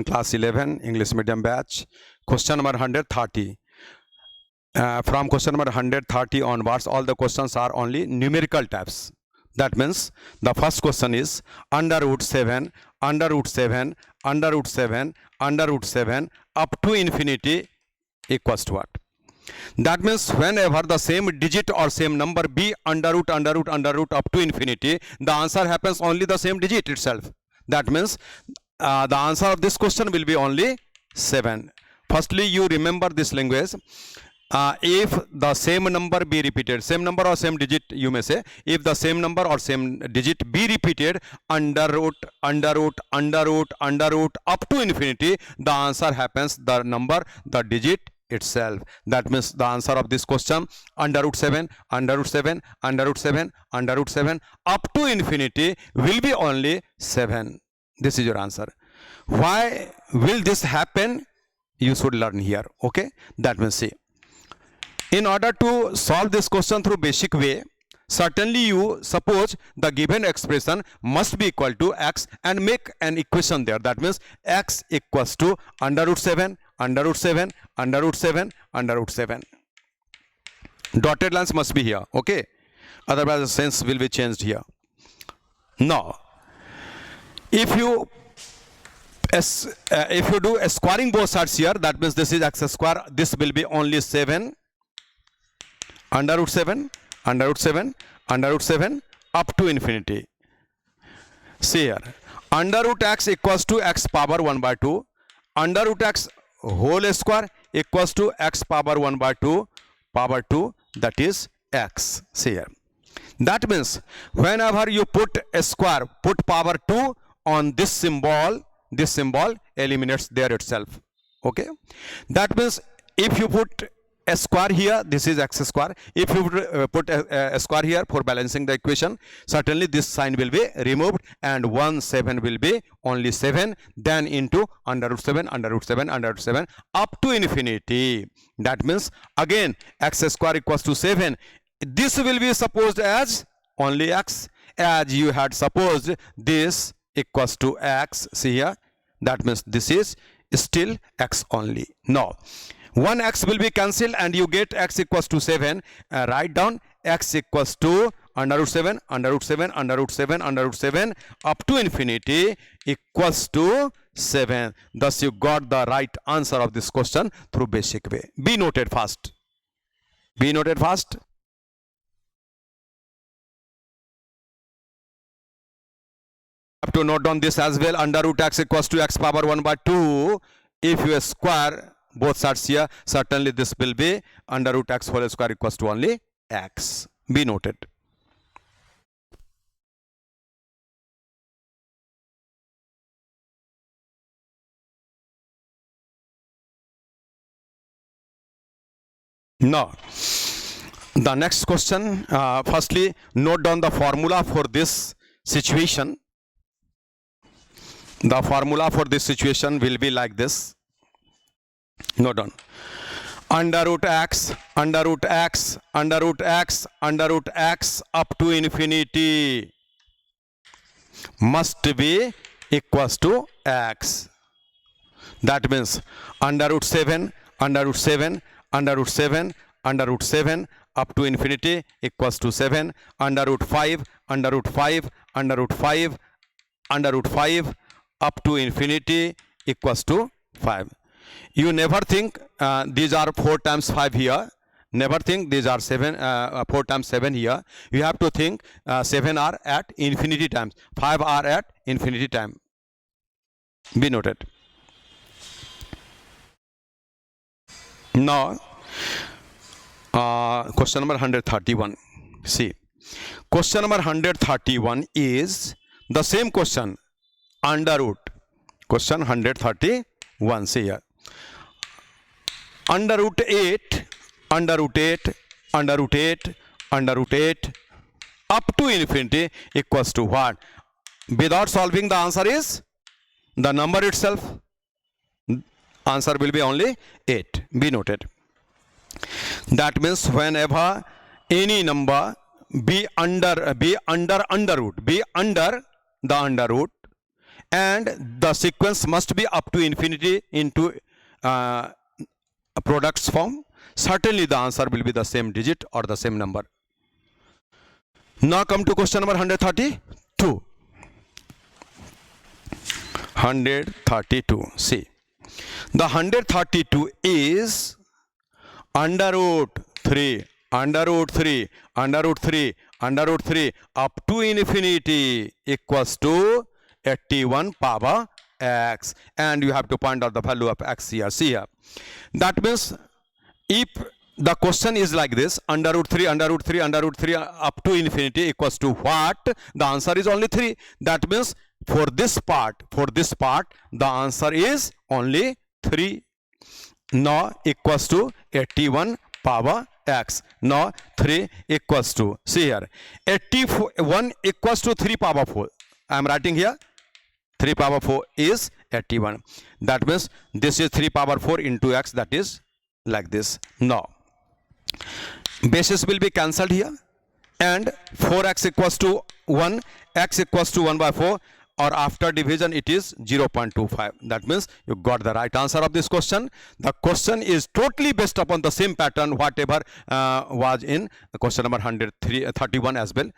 class 11 English medium batch. Question number 130. From question number 130 onwards, all the questions are only numerical types. That means the first question is under root 7, under root 7, under root 7, under root 7 up to infinity equals to what? That means whenever the same digit or same number be under root, under root, under root up to infinity, the answer happens only the same digit itself. That means the answer of this question will be only 7. Firstly, you remember this language. If the same number be repeated, same number or same digit, you may say, if the same number or same digit be repeated under root, under root, under root, under root up to infinity, the answer happens the number, the digit itself. That means the answer of this question under root 7, under root 7, under root 7, under root 7 up to infinity will be only 7. This is your answer. Why will this happen? You should learn here. Okay, that means see, in order to solve this question through basic way, certainly you suppose the given expression must be equal to x and make an equation there. That means x equals to under root 7, under root 7, under root 7, under root 7. Dotted lines must be here. Okay, otherwise the sense will be changed here. Now, if you do a squaring both sides here, that means this is x square, this will be only 7 under root 7, under root 7, under root 7 up to infinity. See here, under root x equals to x power 1 by 2, under root x whole square equals to x power 1 by 2 power 2, that is x. See here, that means whenever you put a square, put power 2 on this symbol eliminates there itself. Okay, that means if you put a square here, this is x square. If you put a square here for balancing the equation, certainly this sign will be removed and 1 7 will be only 7, then into under root 7, under root 7, under root 7 up to infinity. That means again x square equals to 7. This will be supposed as only x, as you had supposed this equals to x. See here, that means this is still x only. Now, one x will be cancelled and you get x equals to 7. Write down x equals to under root 7, under root 7, under root 7, under root 7 up to infinity equals to 7. Thus you got the right answer of this question through basic way. Be noted fast. Be noted fast. Have to note down this as well. Under root x equals to x power 1 by 2. If you square both sides here, certainly this will be under root x whole square equals to only x. Be noted. Now, the next question, firstly note down the formula for this situation. The formula for this situation will be like this. Note down. Under root x, under root x, under root x, under root x up to infinity must be equals to x. That means under root 7, under root 7, under root 7, under root 7 up to infinity equals to 7. Under root 5, under root 5, under root 5, under root 5 up to infinity equals to 5. You never think these are 4 times 5 here. Never think these are 4 times 7 here. You have to think 7 are at infinity times, 5 are at infinity time. Be noted. Now, question number 131. See, question number 131 is the same question, under root. Question 131. See here. Under root 8, under root 8, under root 8, under root 8 up to infinity equals to what? Without solving, the answer is the number itself. Answer will be only 8. Be noted. That means whenever any number be under the under root and the sequence must be up to infinity into products form, certainly the answer will be the same digit or the same number. Now come to question number 132. 132. See, the 132 is under root 3, under root 3, under root 3, under root 3 up to infinity equals to 81 power x, and you have to find out the value of x here. See here, that means if the question is like this, under root 3, under root 3, under root 3 up to infinity equals to what? The answer is only 3. That means for this part, the answer is only 3. Now equals to 81 power x. Now 3 equals to, see here, 81 equals to 3 power 4. I am writing here 3 power 4 is 81. That means this is 3 power 4 into x, that is like this. Now bases will be cancelled here, and 4x equals to 1, x equals to 1 by 4, or after division it is 0.25. That means you got the right answer of this question. The question is totally based upon the same pattern whatever was in question number 131 as well,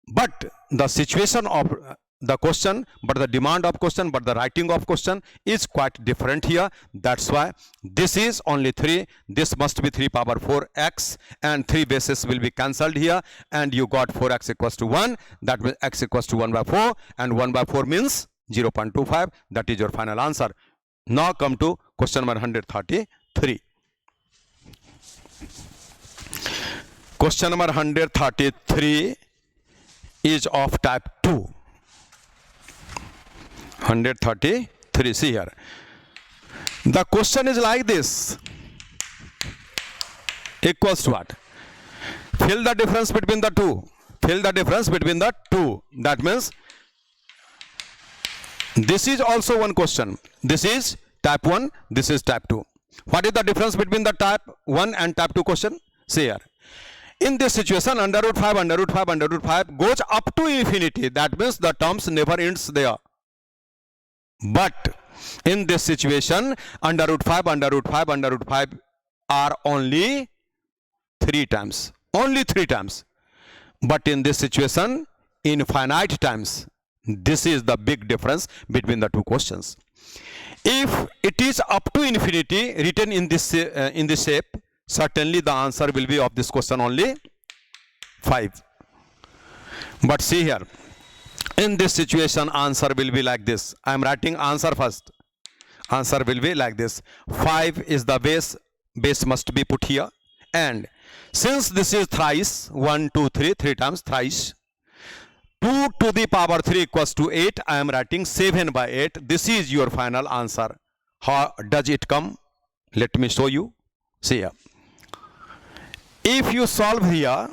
but the situation of the question, but the demand of question, but the writing of question is quite different here. That's why this is only 3, this must be 3 power 4 x, and 3 bases will be cancelled here, and you got 4x equals to 1. That means x equals to 1 by 4, and 1 by 4 means 0.25. That is your final answer. Now come to question number 133. Question number 133 is of type 2. 133. See here, the question is like this, equals to what? Fill the difference between the two. Fill the difference between the two. That means this is also one question. This is type 1, this is type 2. What is the difference between the type 1 and type 2 question? See here, in this situation, under root 5, under root 5, under root 5 goes up to infinity. That means the terms never ends there. But in this situation, under root 5, under root 5, under root 5 are only 3 times. Only 3 times. But in this situation, infinite times. This is the big difference between the two questions. If it is up to infinity written in this shape, certainly the answer will be of this question only 5. But see here, in this situation answer will be like this. I am writing answer first. Answer will be like this. 5 is the base must be put here, and since this is thrice, 1 2 3, 3 times thrice, 2 to the power 3 equals to 8. I am writing 7 by 8. This is your final answer. How does it come? Let me show you. See here, if you solve here,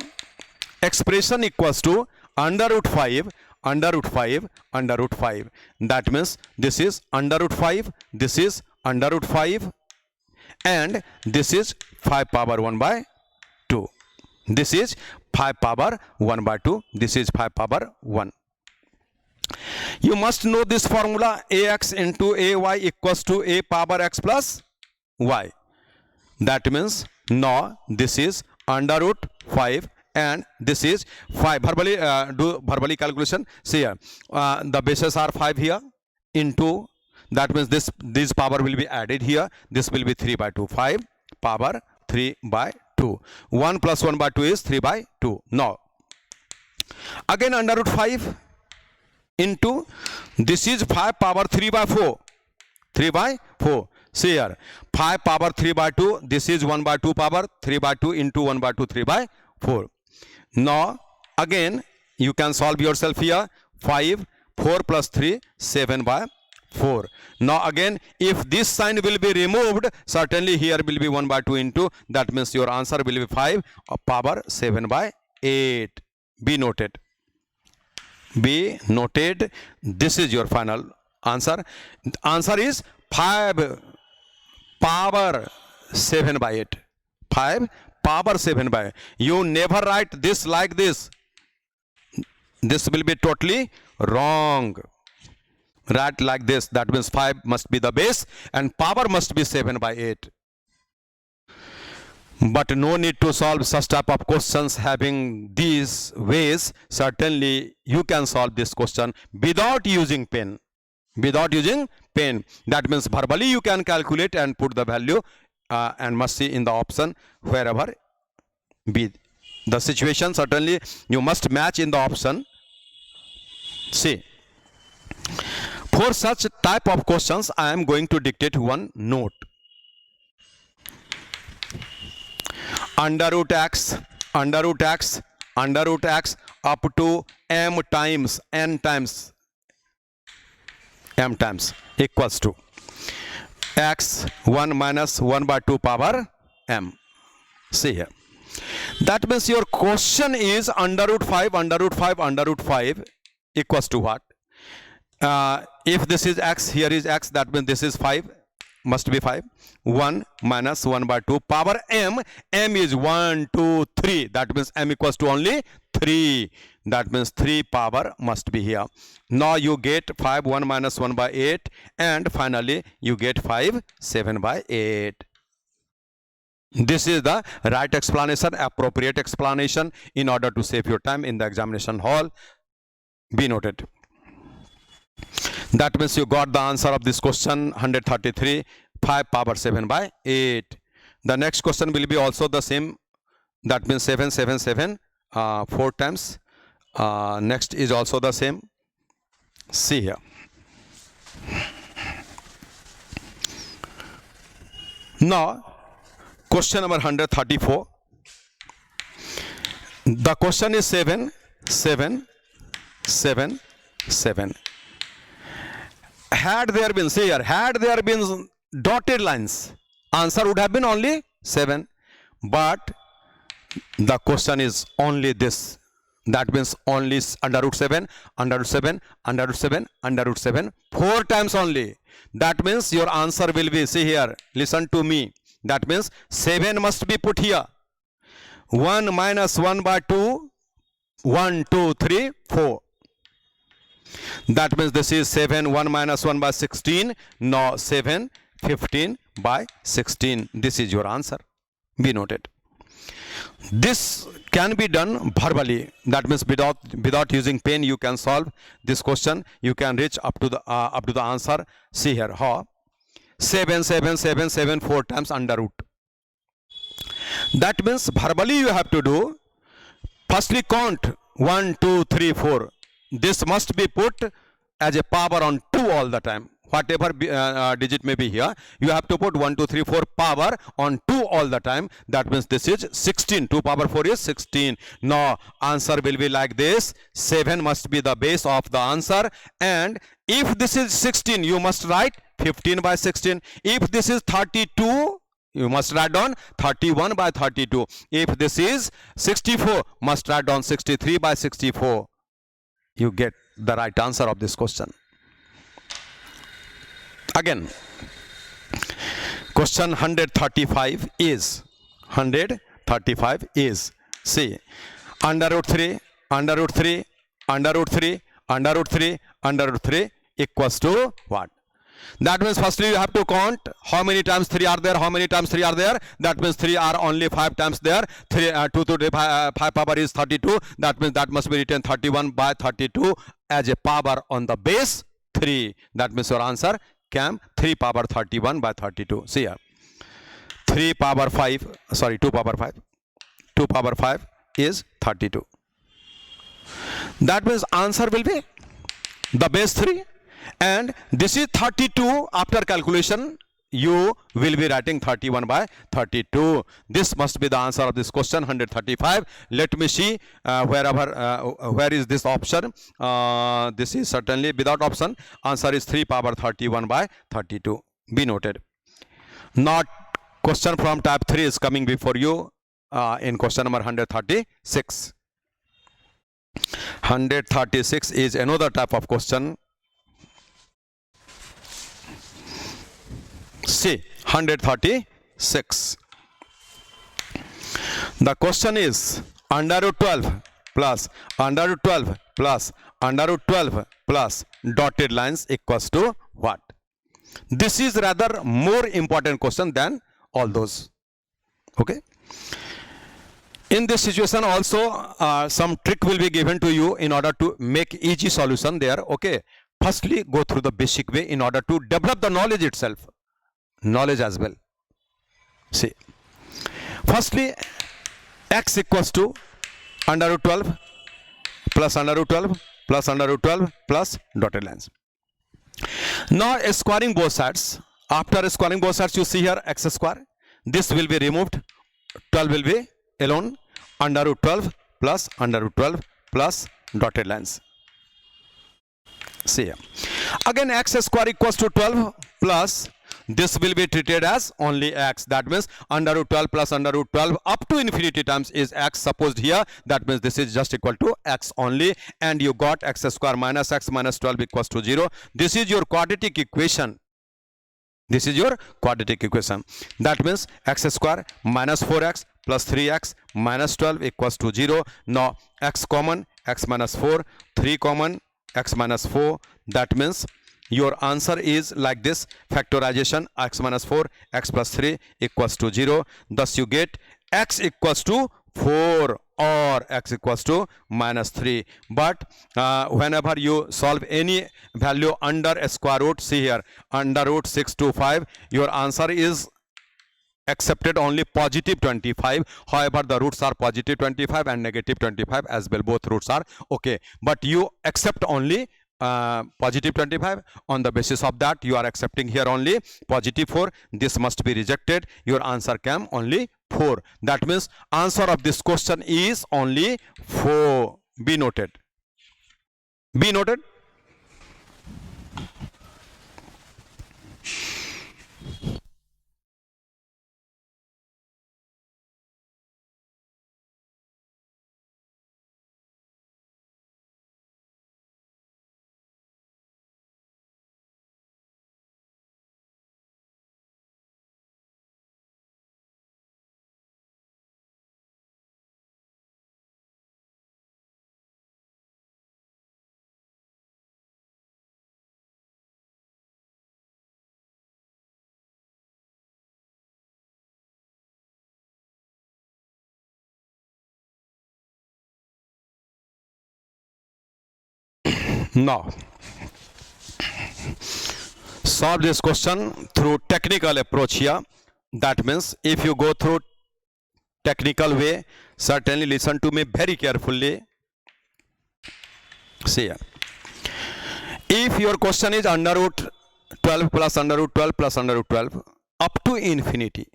expression equals to under root 5, under root 5, under root 5. That means this is under root 5, this is under root 5, and this is 5 power 1 by 2. This is 5 power 1 by 2. This is 5 power 1. You must know this formula, ax into ay equals to a power x plus y. That means now this is under root 5, and this is 5. Verbally do verbally calculation. See here, the bases are 5 here into, that means this power will be added here. This will be 3 by 2. 5 power 3 by 2. 1 plus 1 by 2 is 3 by 2. Now again under root 5 into, this is 5 power 3 by 4. 3 by 4. See here, 5 power 3 by 2. This is 1 by 2 power 3 by 2 into 1 by 2, 3 by 4. Now again you can solve yourself here. 5, 4 plus 3, 7 by 4. Now again, if this sign will be removed, certainly here will be 1 by 2 into, that means your answer will be 5 power 7 by 8. Be noted. Be noted. This is your final answer. Answer is 5 power 7 by 8. 5 power 7 by 8. You never write this like this. This will be totally wrong. Write like this. That means 5 must be the base and power must be 7 by 8. But no need to solve such type of questions having these ways. Certainly you can solve this question without using pen. Without using pen. That means verbally you can calculate and put the value and must see in the option wherever be the situation. Certainly you must match in the option. See, for such type of questions I am going to dictate one note. Under root x up to m times equals to x 1 minus 1 by 2 power m. See here. That means your question is under root 5 equals to what? If this is x, here is x, that means this is 5, must be 5. 1 minus 1 by 2 power m. M is 1, 2, 3. That means m equals to only 3. That means 3 power must be here. Now you get 5, 1 minus 1 by 8. And finally you get 5, 7 by 8. This is the right explanation, appropriate explanation in order to save your time in the examination hall. Be noted. That means you got the answer of this question 133, 5 power 7 by 8. The next question will be also the same. That means 7, 7, 7, 4 times. Next is also the same. See here. Now, question number 134. The question is 7, 7, 7, 7. Had there been, see here, had there been dotted lines, answer would have been only 7. But the question is only this. That means only under root 7, under root 7, under root 7, under root 7, 4 times only. That means your answer will be, see here, listen to me. That means 7 must be put here. 1 minus 1 by 2, 1, 2, 3, 4. That means this is 7, 1 minus 1 by 16. Now 7, 15 by 16. This is your answer. Be noted. This can be done verbally. That means without using pen you can solve this question. You can reach up to the answer. See here how 7, 7, 7, 7 4 times under root. That means verbally you have to do. Firstly count 1, 2, 3, 4. This must be put as a power on 2 all the time. Whatever digit may be here, you have to put 1, 2, 3, 4 power on 2 all the time. That means this is 16. 2 power 4 is 16. Now answer will be like this. 7 must be the base of the answer. And if this is 16, you must write 15 by 16. If this is 32, you must write down 31 by 32. If this is 64, must write down 63 by 64. You get the right answer of this question. Again, question 135 is, see, under root 3, under root 3, under root 3, under root 3, under root 3 equals to what? That means firstly you have to count how many times 3 are there, how many times 3 are there. That means 3 are only 5 times there. 2 to 5 power is 32. That means that must be written 31 by 32 as a power on the base 3. That means your answer came 3 power 31 by 32. See here. 2 power 5 is 32. That means answer will be the base 3. And this is 32. After calculation, you will be writing 31 by 32. This must be the answer of this question 135. Let me see where is this option. This is certainly without option. Answer is 3 power 31 by 32. Be noted. Not question from type 3 is coming before you in question number 136. 136 is another type of question. See, 136. The question is under root 12 plus under root 12 plus under root 12 plus dotted lines equals to what? This is rather more important question than all those. Okay. In this situation also some trick will be given to you in order to make easy solution there. Okay. Firstly, go through the basic way in order to develop the knowledge itself. Knowledge as well. See. Firstly, x equals to under root 12 plus under root 12 plus under root 12 plus dotted lines. Now squaring both sides. After squaring both sides, you see here x square. This will be removed. 12 will be alone. Under root 12 plus under root 12 plus dotted lines. See here. Again x square equals to 12 plus this will be treated as only x. That means under root 12 plus under root 12 up to infinity times is x supposed here. That means this is just equal to x only. And you got x square minus x minus 12 equals to 0. This is your quadratic equation. This is your quadratic equation. That means x square minus 4x plus 3x minus 12 equals to 0. Now x common, x minus 4, 3 common, x minus 4. That means your answer is like this: factorization x minus 4 x plus 3 equals to 0. Thus you get x equals to 4 or x equals to minus 3. But whenever you solve any value under a square root, see here under root 625, your answer is accepted only positive 25. However, the roots are positive 25 and negative 25 as well. Both roots are okay. But you accept only positive 25. On the basis of that, you are accepting here only positive 4. This must be rejected. Your answer came only 4. That means answer of this question is only 4. Be noted. Be noted. Now, solve this question through technical approach here. That means if you go through technical way, certainly listen to me very carefully. See here. If your question is under root 12 plus under root 12 plus under root 12 up to infinity,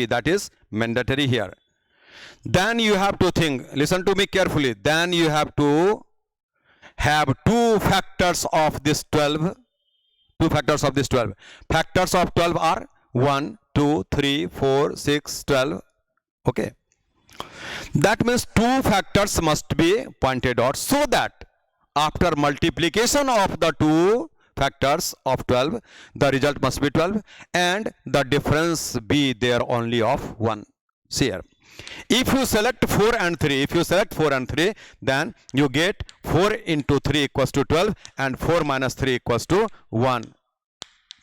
that is mandatory here. Then you have to think, listen to me carefully, then you have to have two factors of this 12. Factors of 12 are 1, 2, 3, 4, 6, 12. Okay. That means two factors must be pointed out so that after multiplication of the two factors of 12, the result must be 12 and the difference be there only of 1. See here. If you select 4 and 3, then you get 4 into 3 equals to 12 and 4 minus 3 equals to 1.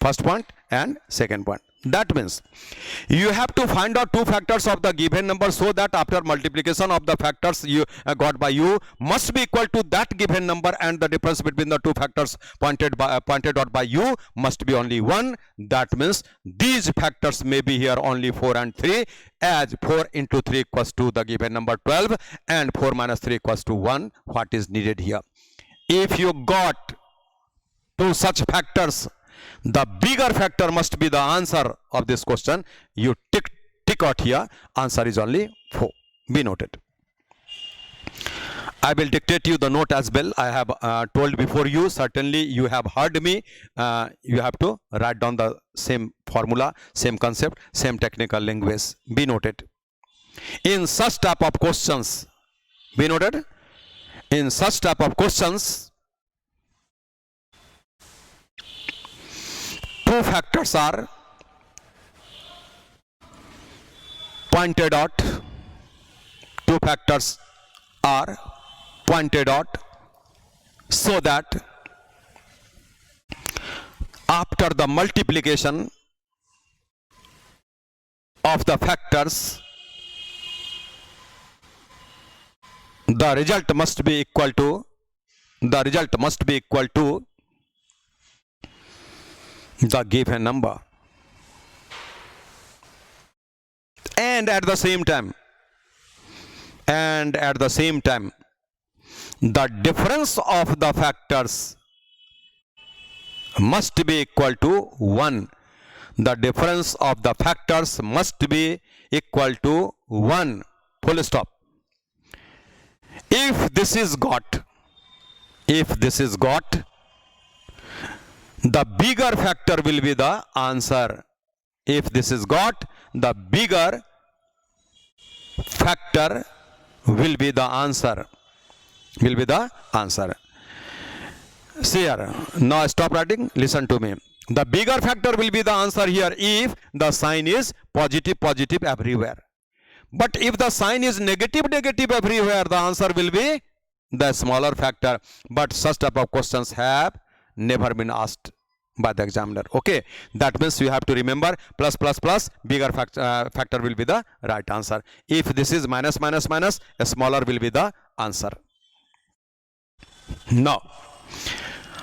First point and second point. That means you have to find out two factors of the given number so that after multiplication of the factors you got by you must be equal to that given number, and the difference between the two factors pointed out by you must be only 1. That means these factors may be here only 4 and 3, as 4 into 3 equals to the given number 12 and 4 minus 3 equals to 1. What is needed here? If you got two such factors, the bigger factor must be the answer of this question. You tick out here. Answer is only 4. Be noted. I will dictate you the note as well. I have told before you. Certainly you have heard me. You have to write down the same formula, same concept, same technical language. Be noted. In such type of questions, be noted. In such type of questions, two factors are pointed out. Two factors are pointed out so that after the multiplication of the factors, the result must be equal to the given number, and at the same time the difference of the factors must be equal to 1. The difference of the factors must be equal to 1. Full stop. If this is got, the bigger factor will be the answer. If this is got, the bigger factor will be the answer. See here, now stop writing, listen to me. The bigger factor will be the answer here if the sign is positive everywhere. But if the sign is negative everywhere, the answer will be the smaller factor. But such type of questions have never been asked by the examiner. Okay, that means you have to remember plus bigger factor will be the right answer. If this is minus, a smaller will be the answer. Now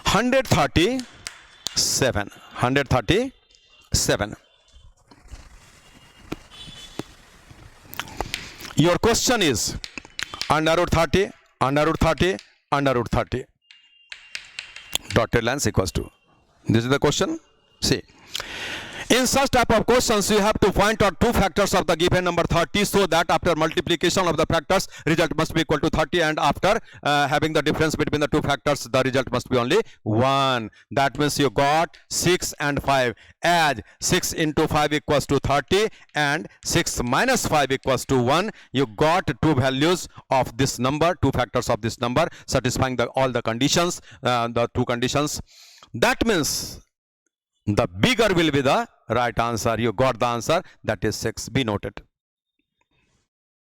137. Your question is under root 30. Dotted lines equals to. This is the question. See, in such type of questions, you have to find out two factors of the given number 30, so that after multiplication of the factors, result must be equal to 30, and after having the difference between the two factors, the result must be only 1. That means you got 6 and 5. As 6 into 5 equals to 30 and 6 minus 5 equals to 1, you got two values of this number, two factors of this number, satisfying all the conditions, the two conditions. That means the bigger will be the right answer. You got the answer, that is 6. Be noted.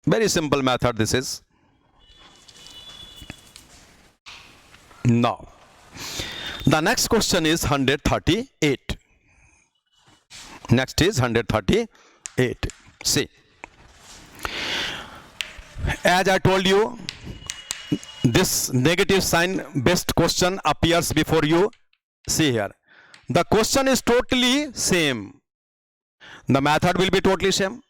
Very simple method this is. Now, the next question is 138. Next is 138. See, as I told you, this negative sign based question appears before you. See here, the question is totally same. The method will be totally same,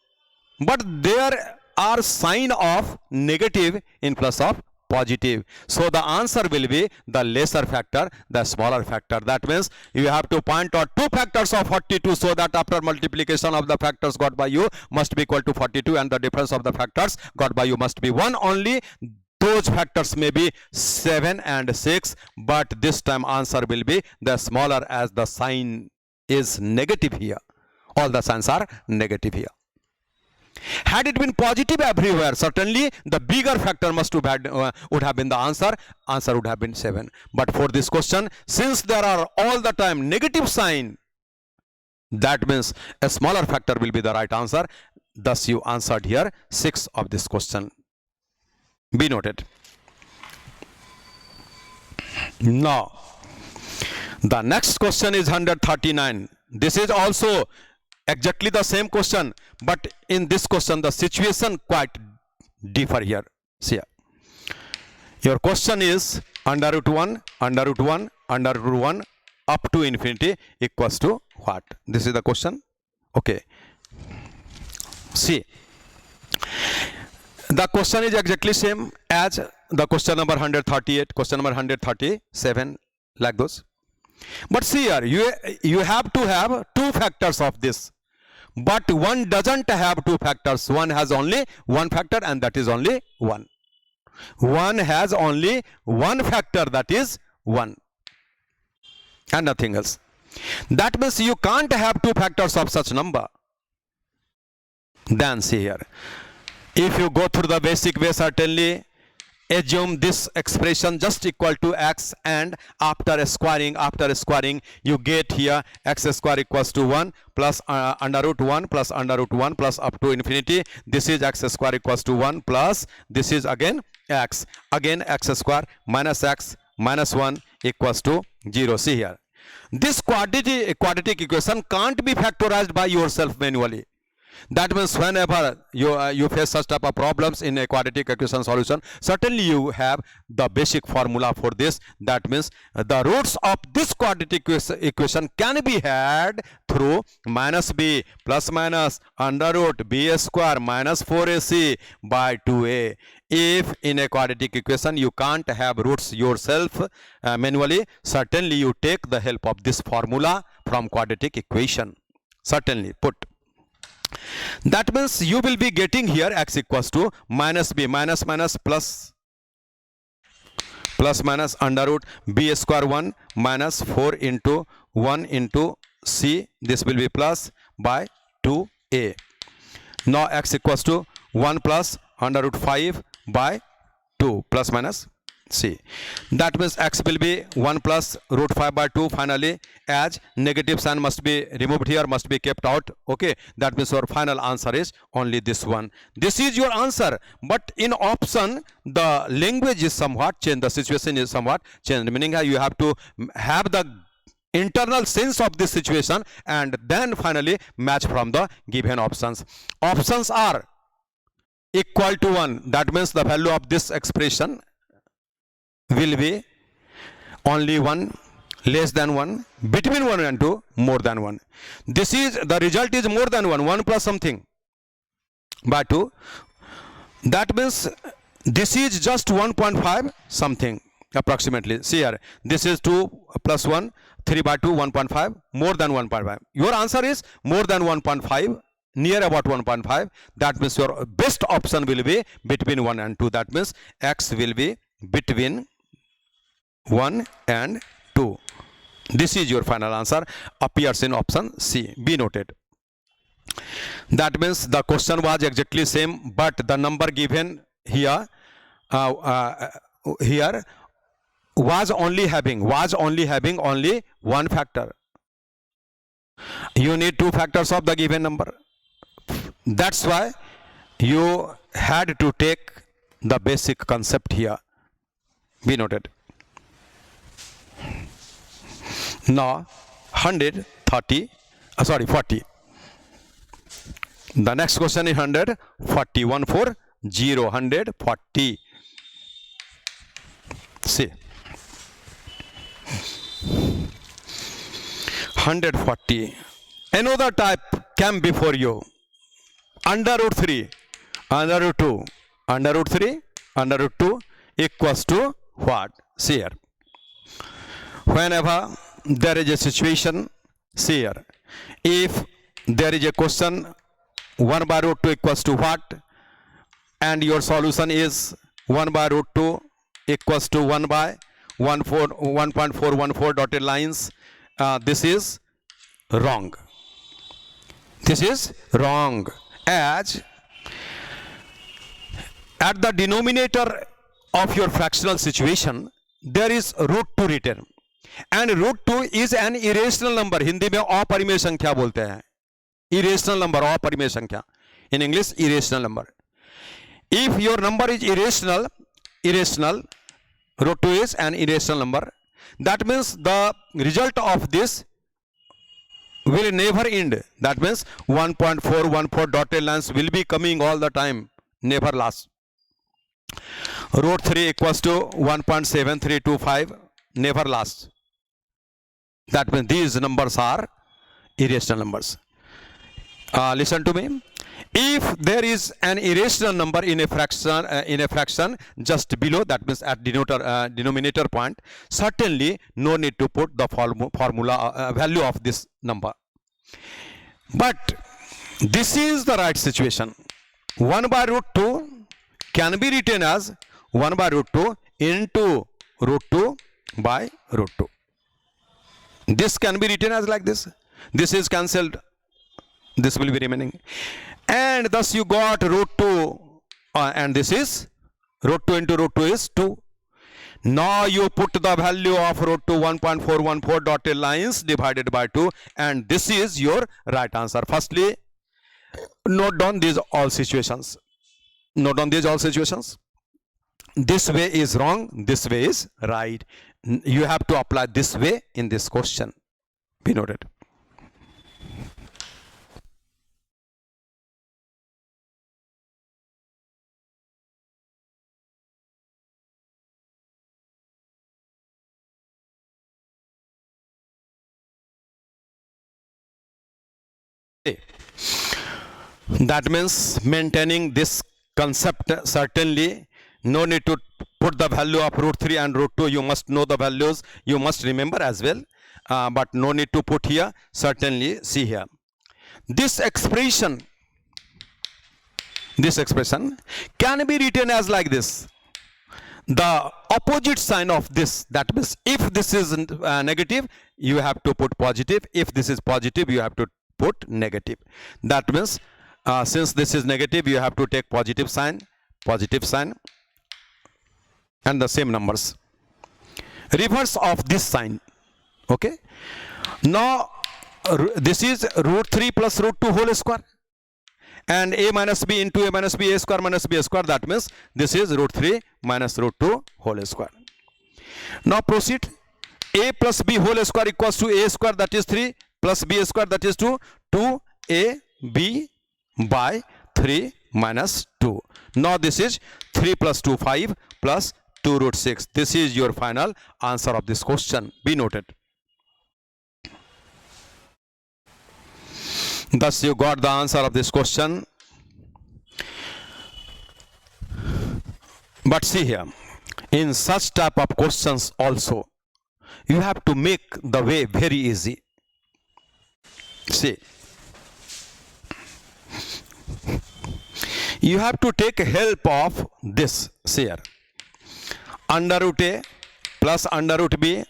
but there are sign of negative in plus of positive. So the answer will be the lesser factor, the smaller factor. That means you have to point out two factors of 42, so that after multiplication of the factors got by you must be equal to 42, and the difference of the factors got by you must be 1 only. Those factors may be 7 and 6, but this time answer will be the smaller, as the sign is negative here. All the signs are negative here. Had it been positive everywhere, certainly the bigger factor would have been the answer. Answer would have been 7. But for this question, since there are all the time negative sign, that means a smaller factor will be the right answer. Thus you answered here 6 of this question. Be noted. Now, the next question is 139. This is also exactly the same question, but in this question the situation quite differ here. See here. Your question is under root 1 up to infinity equals to what? This is the question. Okay. See, the question is exactly same as the question number 138, question number 137, like those. But see here, you have to have two factors of this, but one doesn't have two factors. One has only one factor, and that is only 1. One has only one factor, that is 1, and nothing else. That means you can't have two factors of such number. Then see here, if you go through the basic way, certainly assume this expression just equal to x, and after squaring you get here x square equals to 1 plus under root 1 plus under root 1 plus up to infinity. This is x square equals to 1 plus this is again x square minus x minus 1 equals to 0. See here. This quadratic equation can't be factorized by yourself manually. That means whenever you face such type of problems in a quadratic equation solution, certainly you have the basic formula for this. That means the roots of this quadratic equation can be had through minus b plus minus under root b square minus 4ac by 2a. If in a quadratic equation you can't have roots yourself manually, certainly you take the help of this formula from quadratic equation. Certainly put. That means you will be getting here x equals to minus b minus minus plus minus under root b square 1 minus 4 into 1 into c. This will be plus by 2a. Now x equals to 1 plus under root 5 by 2 plus minus c. That means x will be 1 plus root 5 by 2 finally, as negative sign must be removed here, must be kept out. Okay, that means your final answer is only this one. This is your answer, but in option the language is somewhat changed, the situation is somewhat changed, meaning you have to have the internal sense of this situation and then finally match from the given options. Options are equal to 1, that means the value of this expression will be only 1, less than 1, between 1 and 2, more than 1. This is the result is more than 1 plus something by 2. That means this is just 1.5 something approximately. See here, this is 2 plus 1, 3 by 2, 1.5, more than 1.5. Your answer is more than 1.5, near about 1.5. That means your best option will be between 1 and 2. That means x will be between 1 and 2. This is your final answer, appears in option C. Be noted. That means the question was exactly same, but the number given here was only having only one factor. You need two factors of the given number. That's why you had to take the basic concept here. Be noted. Now 40. The next question is 140. 140. See, 140. Another type came before you. Under root 3, under root 2, under root 3, under root 2 equals to what? See here. Whenever there is a situation, see here, if there is a question 1 by root 2 equals to what, and your solution is 1 by root 2 equals to 1 by 1.414 dotted lines, this is wrong. This is wrong, as at the denominator of your fractional situation there is root 2 written, and root 2 is an irrational number. Hindi में अपरिमेय संख्या बोलते हैं, irrational number, अपरिमेय संख्या, in English irrational number. If your number is irrational, root 2 is an irrational number. That means the result of this will never end. That means 1.414 dotted lines will be coming all the time, never last. Root 3 equals to 1.7325, never last. That means these numbers are irrational numbers. Listen to me. If there is an irrational number in a fraction just below, that means at denominator point, certainly no need to put the formula value of this number. But this is the right situation. 1 by root 2 can be written as 1 by root 2 into root 2 by root 2. This can be written as like this. This is cancelled. This will be remaining. And thus you got root 2, and this is root 2 into root 2 is 2. Now you put the value of root 2, 1.414 dotted lines divided by 2, and this is your right answer. Firstly, note down these all situations. Note down these all situations. this way is wrong, this way is right. You have to apply this way in this question. Be noted. That means maintaining this concept, certainly no need to put the value of root 3 and root 2. You must know the values, you must remember as well, but no need to put here. Certainly see here, this expression can be written as like this. The opposite sign of this, that means if this is negative, you have to put positive. If this is positive, you have to put negative. That means since this is negative, you have to take positive sign, and the same numbers. Reverse of this sign. Okay. Now this is root 3 plus root 2 whole square, and a minus b into a minus b, a square minus b square. That means this is root 3 minus root 2 whole square. Now proceed. A plus b whole square equals to a square, that is 3, plus b square, that is 2, 2ab by 3 minus 2. Now this is 3 plus 2, 5 plus 2 root 6. This is your final answer of this question. Be noted. Thus you got the answer of this question. But see here, in such type of questions also, you have to make the way very easy. See, you have to take help of this. See here, under root a plus under root b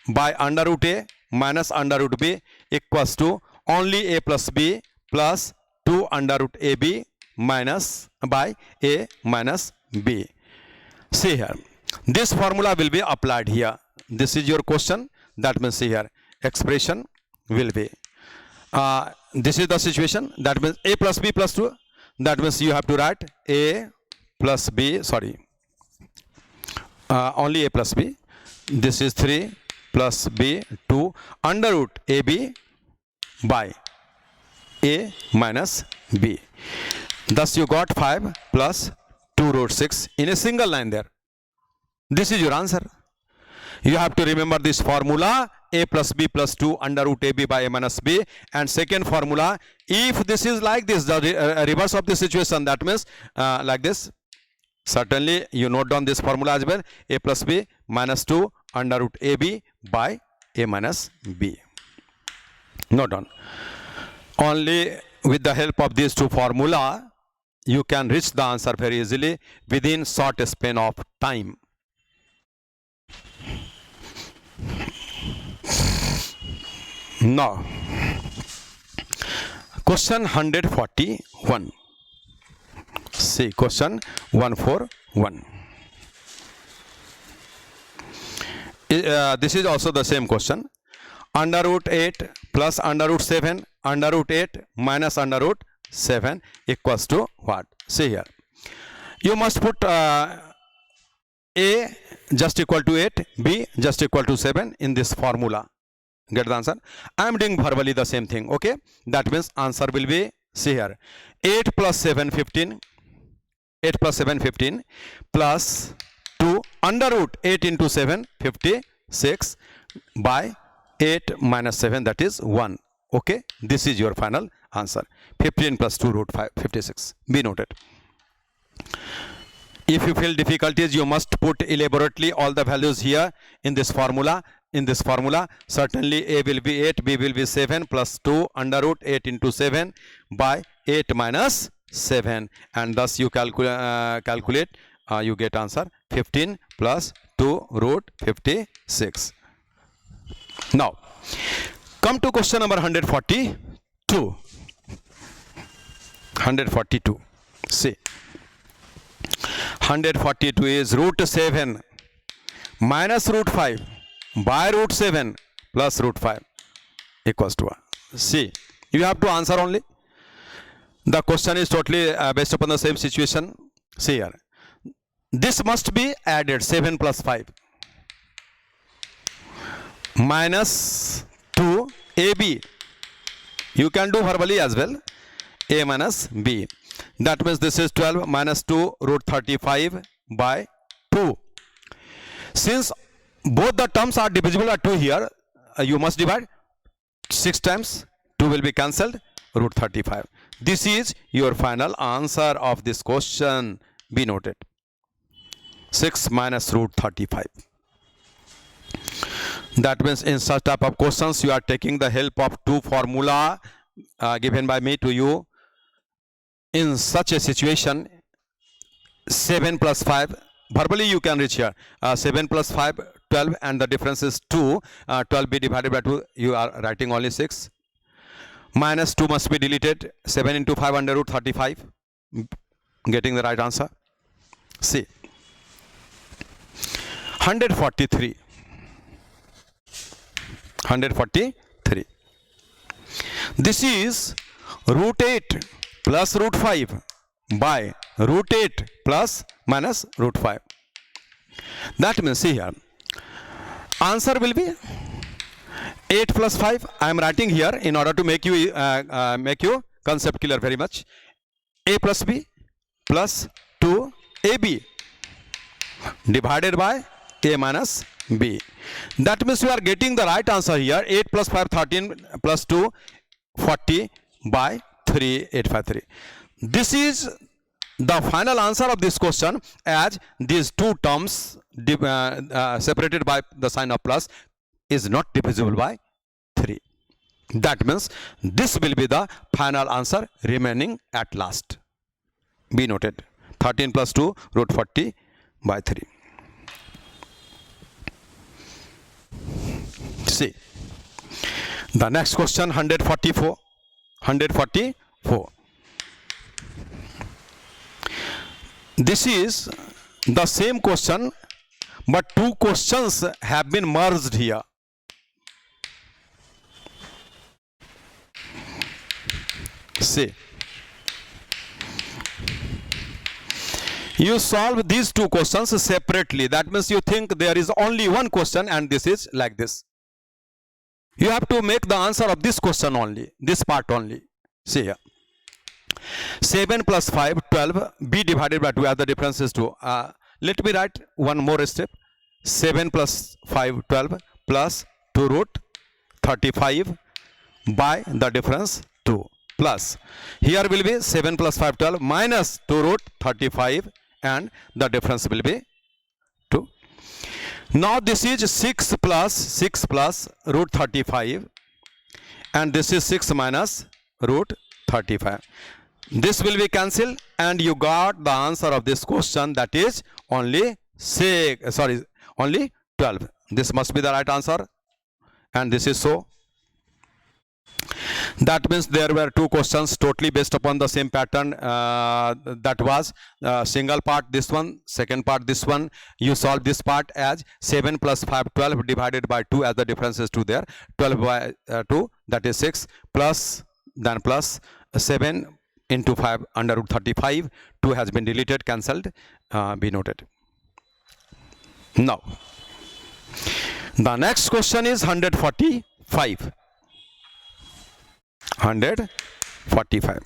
by under root a minus under root b equals to only a plus b plus 2 under root ab minus by a minus b. See here, this formula will be applied here. This is your question. That means see here, expression will be this is the situation. That means a plus b plus 2. That means you have to write a plus b, only a plus b. This is 3 plus b 2 under root ab by a minus b. Thus you got 5 plus 2 root 6 in a single line there. This is your answer. You have to remember this formula, a plus b plus 2 under root ab by a minus b. And second formula, if this is like this, the reverse of the situation, that means like this. Certainly you note down this formula as well, a plus b minus 2 under root ab by a minus b. Note down. Only with the help of these two formula, you can reach the answer very easily within short span of time. Now, question 141. See, question 141. This is also the same question. Under root 8 plus under root 7 under root 8 minus under root 7 equals to what? See here. You must put a just equal to 8, b just equal to 7 in this formula. Get the answer? I am doing verbally the same thing. Okay. That means answer will be, see here, 8 plus 7, 15. 8 plus 7, 15 plus 2 under root 8 into 7, 56 by 8 minus 7, that is 1. Okay. This is your final answer. 15 plus 2 root 5, 56. Be noted. If you feel difficulties, you must put elaborately all the values here in this formula. Certainly a will be 8, b will be 7 plus 2 under root 8 into 7 by 8 minus 7, and thus you calculate, you get answer 15 plus 2 root 56. Now come to question number 142. See, 142 is root 7 minus root 5 by root 7 plus root 5 equals to 1. See, you have to answer only. The question is totally based upon the same situation. See here, this must be added. 7 plus 5 minus 2 AB. You can do verbally as well. A minus B. That means this is 12 minus 2 root 35 by 2. Since both the terms are divisible by 2 here, you must divide 6 times. 2 will be cancelled. Root 35. This is your final answer of this question. Be noted. 6 minus root 35. That means in such type of questions you are taking the help of two formula given by me to you. In such a situation, 7 plus 5, verbally you can reach here. 7 plus 5, 12, and the difference is 2. 12 be divided by 2, you are writing only 6. Minus 2 must be deleted. 7 into 5 under root 35. Getting the right answer. See. 143. 143. This is root 8 plus root 5 by root 8 plus minus root 5. That means, see here, answer will be 8 plus 5. I am writing here in order to make you concept clear very much. A plus B plus 2 AB divided by A minus B. That means you are getting the right answer here. 8 plus 5, 13 plus 2, 40 by 3, 853. This is the final answer of this question, as these two terms separated by the sign of plus is not divisible by 3. That means this will be the final answer remaining at last. Be noted. 13 plus 2 root 40 by 3. See, the next question, 144. 144. This is the same question, but two questions have been merged here. See, you solve these two questions separately. That means you think there is only one question and this is like this. You have to make the answer of this question only, this part only. See here. 7 plus 5, 12, b divided by 2, as the difference is 2. Let me write one more step. 7 plus 5, 12 plus 2 root 35 by the difference 2 plus. Here will be 7 plus 5, 12 minus 2 root 35 and the difference will be 2. Now this is 6 plus root 35 and this is 6 minus root 35. This will be cancelled and you got the answer of this question, that is only 12. This must be the right answer and this is so. That means there were two questions totally based upon the same pattern. That was single part this one, second part this one. You solve this part as 7 plus 5, 12 divided by 2, as the difference is 2 there. 12 by 2, that is 6, plus then plus 7 into 5 under root 35. 2 has been deleted, cancelled. Be noted. Now, the next question is 145. 145.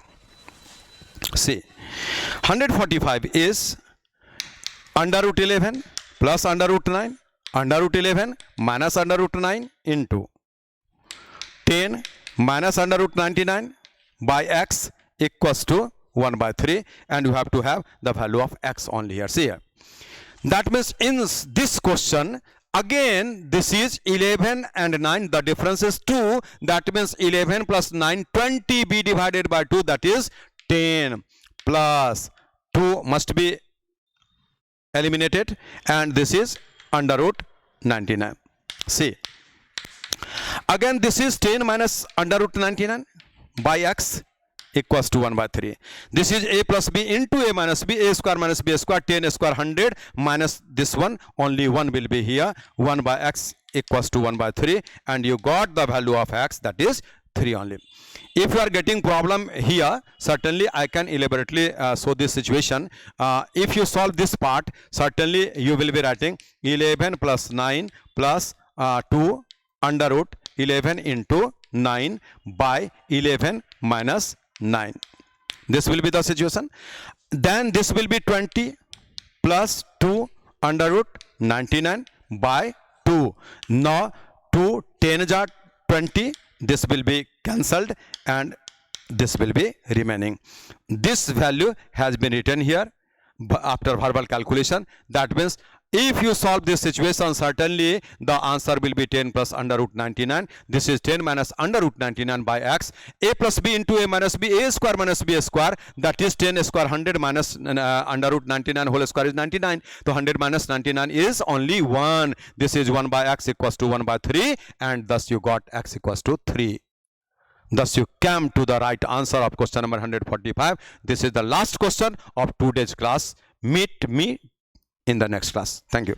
See, 145 is under root 11 plus under root 9, under root 11 minus under root 9 into 10 minus under root 99 by x equals to 1 by 3, and you have to have the value of x only here. See here. That means in this question, again, this is 11 and 9. The difference is 2. That means 11 plus 9, 20 be divided by 2. That is 10 plus 2 must be eliminated. And this is under root 99. See. Again, this is 10 minus under root 99 by x equals to 1 by 3. This is a plus b into a minus b, a square minus b square, 10 square 100 minus this one, only 1 will be here. 1 by x equals to 1 by 3, and you got the value of x, that is 3 only. If you are getting problem here, certainly I can elaborately show this situation. If you solve this part, certainly you will be writing 11 plus 9 plus 2 under root 11 into 9 by 11 minus 9. This will be the situation. Then this will be 20 plus 2 under root 99 by 2. Now 2 10 are 20. This will be cancelled and this will be remaining. This value has been written here after verbal calculation. That means if you solve this situation, certainly the answer will be 10 plus under root 99. This is 10 minus under root 99 by x. A plus b into a minus b, a square minus b square, that is 10 square 100 minus under root 99 whole square is 99. So 100 minus 99 is only 1. This is 1 by x equals to 1 by 3, and thus you got x equals to 3. Thus you came to the right answer of question number 145. This is the last question of today's class. Meet me in the next class. Thank you.